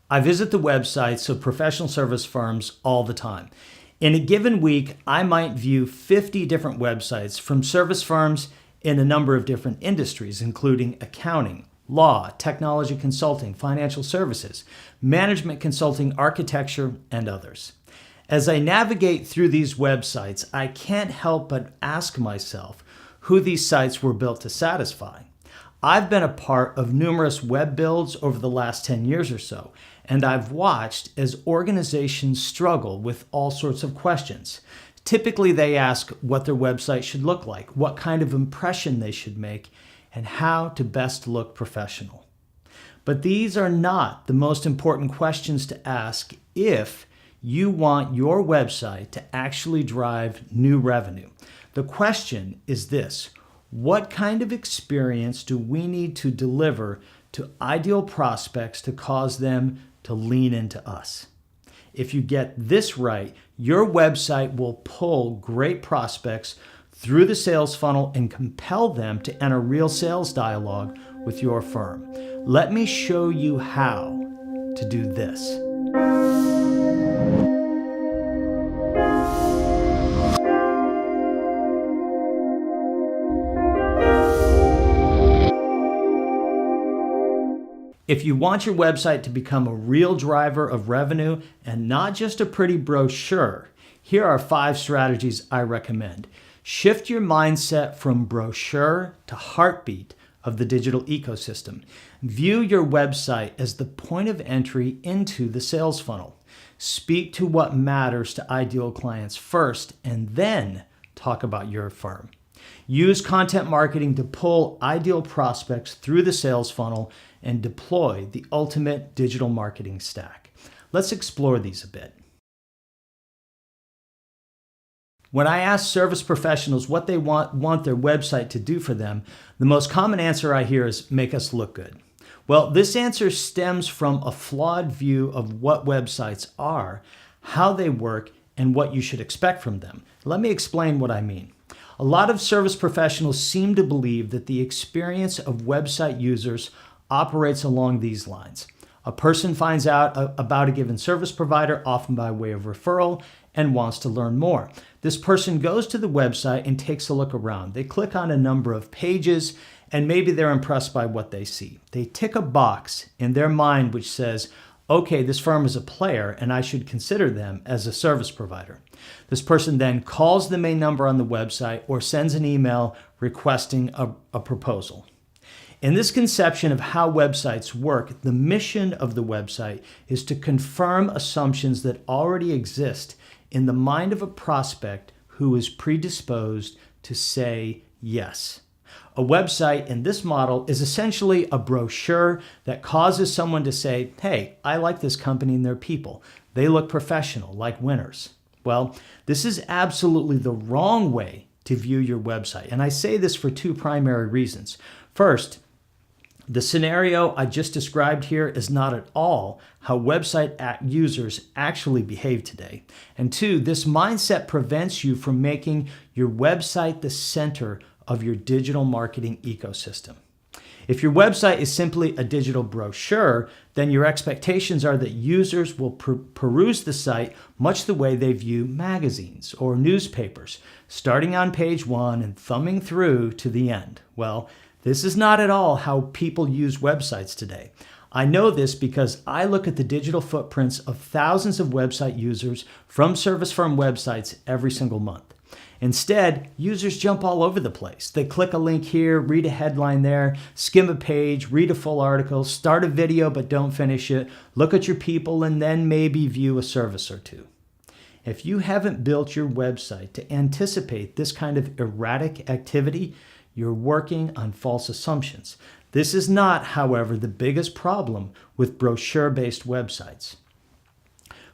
I visit the websites of professional service firms all the time. In a given week, I might view 50 different websites from service firms in a number of different industries, including accounting, law, technology consulting, financial services, management consulting, architecture, and others. As I navigate through these websites, I can't help but ask myself who these sites were built to satisfy. I've been a part of numerous web builds over the last 10 years or so, and I've watched as organizations struggle with all sorts of questions. Typically, they ask what their website should look like, what kind of impression they should make, and how to best look professional. But these are not the most important questions to ask if you want your website to actually drive new revenue. The question is this: what kind of experience do we need to deliver to ideal prospects to cause them to lean into us? If you get this right, your website will pull great prospects through the sales funnel and compel them to enter real sales dialogue with your firm. Let me show you how to do this. If you want your website to become a real driver of revenue and not just a pretty brochure, here are 5 strategies I recommend. Shift your mindset from brochure to heartbeat of the digital ecosystem. View your website as the point of entry into the sales funnel. Speak to what matters to ideal clients first, and then talk about your firm. Use content marketing to pull ideal prospects through the sales funnel and deploy the ultimate digital marketing stack. Let's explore these a bit. When I ask service professionals what they want their website to do for them, the most common answer I hear is make us look good. Well, this answer stems from a flawed view of what websites are, how they work, and what you should expect from them. Let me explain what I mean. A lot of service professionals seem to believe that the experience of website users operates along these lines. A person finds out about a given service provider, often by way of referral, and wants to learn more. This person goes to the website and takes a look around. They click on a number of pages, and maybe they're impressed by what they see. They tick a box in their mind which says, okay, this firm is a player and I should consider them as a service provider. This person then calls the main number on the website or sends an email requesting a proposal. In this conception of how websites work, the mission of the website is to confirm assumptions that already exist in the mind of a prospect who is predisposed to say yes. A website in this model is essentially a brochure that causes someone to say, hey, I like this company and their people. They look professional, like winners. Well, this is absolutely the wrong way to view your website. And I say this for 2 primary reasons. First, the scenario I just described here is not at all how website users actually behave today. And 2, this mindset prevents you from making your website the center of your digital marketing ecosystem. If your website is simply a digital brochure, then your expectations are that users will peruse the site much the way they view magazines or newspapers, starting on page 1 and thumbing through to the end. Well, this is not at all how people use websites today. I know this because I look at the digital footprints of thousands of website users from service firm websites every single month. Instead, users jump all over the place. They click a link here, read a headline there, skim a page, read a full article, start a video but don't finish it, look at your people, and then maybe view a service or 2. If you haven't built your website to anticipate this kind of erratic activity, you're working on false assumptions. This is not, however, the biggest problem with brochure-based websites.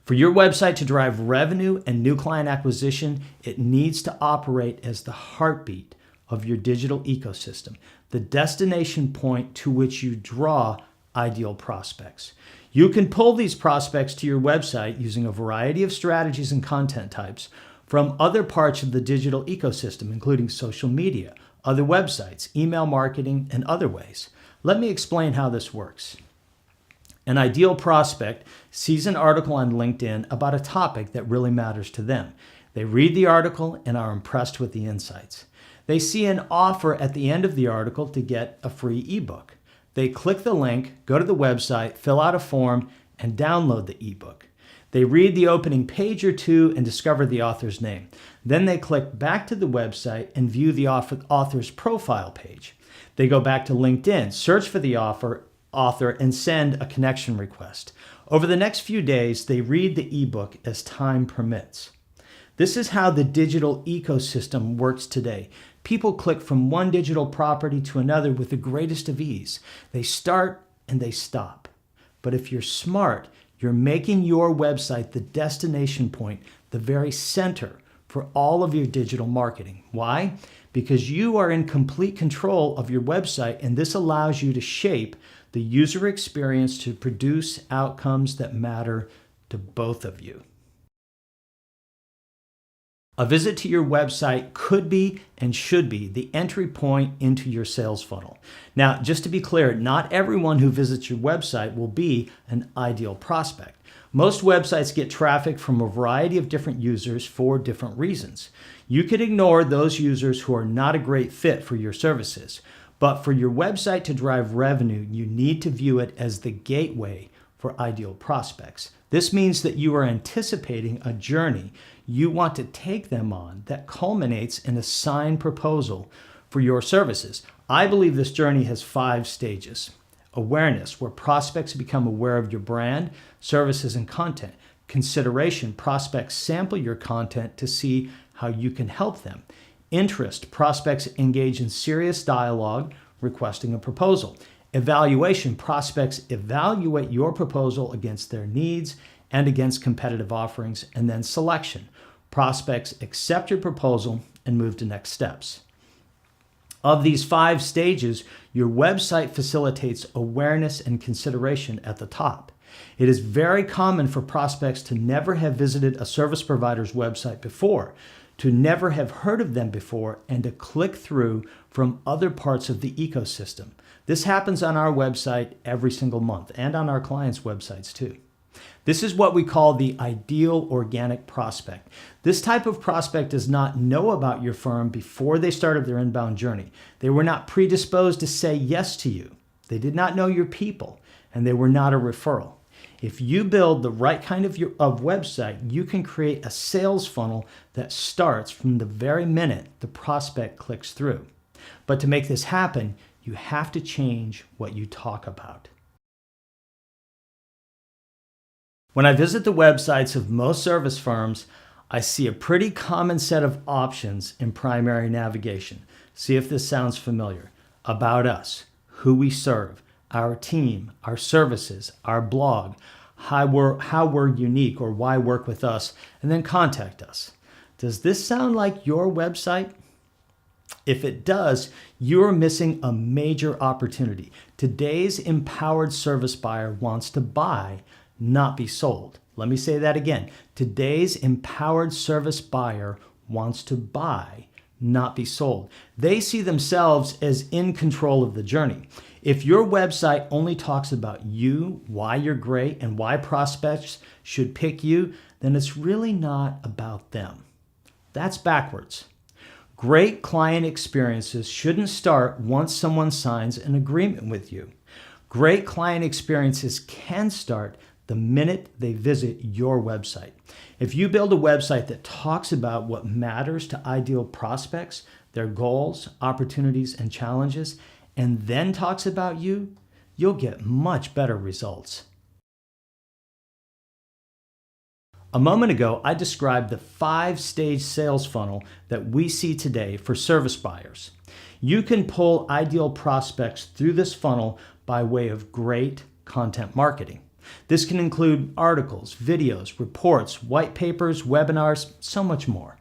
For your website to drive revenue and new client acquisition, it needs to operate as the heartbeat of your digital ecosystem, the destination point to which you draw ideal prospects. You can pull these prospects to your website using a variety of strategies and content types from other parts of the digital ecosystem, including social media, other websites, email marketing, and other ways. Let me explain how this works. An ideal prospect sees an article on LinkedIn about a topic that really matters to them. They read the article and are impressed with the insights. They see an offer at the end of the article to get a free ebook. They click the link, go to the website, fill out a form, and download the ebook. They read the opening page or two and discover the author's name. Then they click back to the website and view the author's profile page. They go back to LinkedIn, search for the author, and send a connection request. Over the next few days, they read the ebook as time permits. This is how the digital ecosystem works today. People click from one digital property to another with the greatest of ease. They start and they stop. But if you're smart, you're making your website the destination point, the very center for all of your digital marketing. Why? Because you are in complete control of your website, and this allows you to shape the user experience to produce outcomes that matter to both of you. A visit to your website could be and should be the entry point into your sales funnel. Now, just to be clear, not everyone who visits your website will be an ideal prospect. Most websites get traffic from a variety of different users for different reasons. You could ignore those users who are not a great fit for your services. But for your website to drive revenue, you need to view it as the gateway for ideal prospects. This means that you are anticipating a journey you want to take them on that culminates in a signed proposal for your services. I believe this journey has 5 stages. Awareness, where prospects become aware of your brand, services, and content. Consideration, prospects sample your content to see how you can help them. Interest, prospects engage in serious dialogue, requesting a proposal. Evaluation, prospects evaluate your proposal against their needs and against competitive offerings. And then selection, prospects accept your proposal and move to next steps. Of these 5 stages, your website facilitates awareness and consideration at the top. It is very common for prospects to never have visited a service provider's website before, to never have heard of them before, and to click through from other parts of the ecosystem. This happens on our website every single month and on our clients' websites too. This is what we call the ideal organic prospect. This type of prospect does not know about your firm before they started their inbound journey. They were not predisposed to say yes to you. They did not know your people, and they were not a referral. If you build the right kind of website, you can create a sales funnel that starts from the very minute the prospect clicks through. But to make this happen, you have to change what you talk about. When I visit the websites of most service firms, I see a pretty common set of options in primary navigation. See if this sounds familiar. About us, who we serve, our team, our services, our blog, how we're unique or why work with us, and then contact us. Does this sound like your website? If it does, you're missing a major opportunity. Today's empowered service buyer wants to buy, not be sold. Let me say that again. Today's empowered service buyer wants to buy, not be sold. They see themselves as in control of the journey. If your website only talks about you, why you're great, and why prospects should pick you, then it's really not about them. That's backwards. Great client experiences shouldn't start once someone signs an agreement with you. Great client experiences can start the minute they visit your website. If you build a website that talks about what matters to ideal prospects, their goals, opportunities, and challenges, and then talks about you, you'll get much better results. A moment ago, I described the 5-stage sales funnel that we see today for service buyers. You can pull ideal prospects through this funnel by way of great content marketing. This can include articles, videos, reports, white papers, webinars, so much more.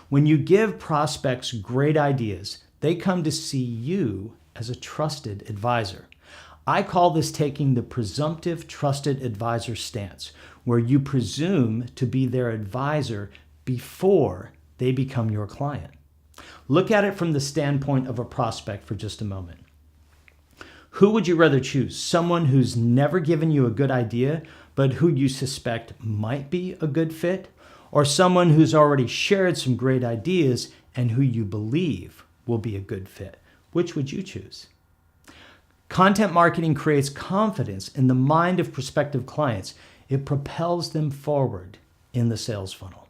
When you give prospects great ideas, they come to see you as a trusted advisor. I call this taking the presumptive trusted advisor stance, where you presume to be their advisor before they become your client. Look at it from the standpoint of a prospect for just a moment. Who would you rather choose? Someone who's never given you a good idea, but who you suspect might be a good fit? Or someone who's already shared some great ideas and who you believe will be a good fit? Which would you choose? Content marketing creates confidence in the mind of prospective clients. It propels them forward in the sales funnel.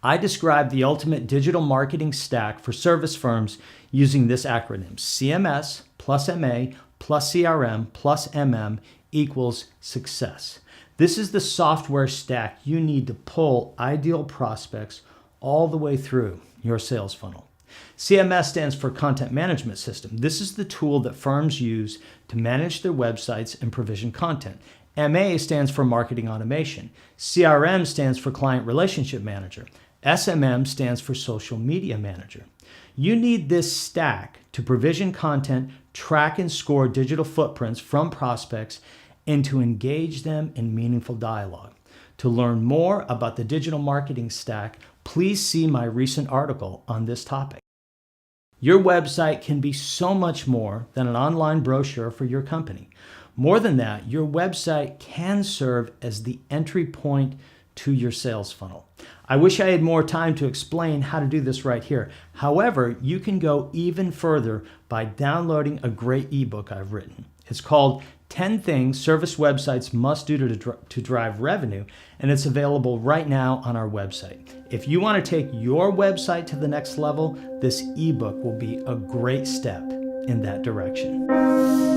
I describe the ultimate digital marketing stack for service firms using this acronym: CMS plus MA plus CRM plus MM equals success. This is the software stack you need to pull ideal prospects all the way through your sales funnel. CMS stands for Content Management System. This is the tool that firms use to manage their websites and provision content. MA stands for Marketing Automation. CRM stands for Client Relationship Manager. SMM stands for Social Media Manager. You need this stack to provision content, track and score digital footprints from prospects, and to engage them in meaningful dialogue. To learn more about the digital marketing stack, please see my recent article on this topic. Your website can be so much more than an online brochure for your company. More than that, your website can serve as the entry point to your sales funnel. I wish I had more time to explain how to do this right here. However, you can go even further by downloading a great ebook I've written. It's called 10 Things Service Websites Must Do to Drive Revenue, and it's available right now on our website. If you want to take your website to the next level, this ebook will be a great step in that direction.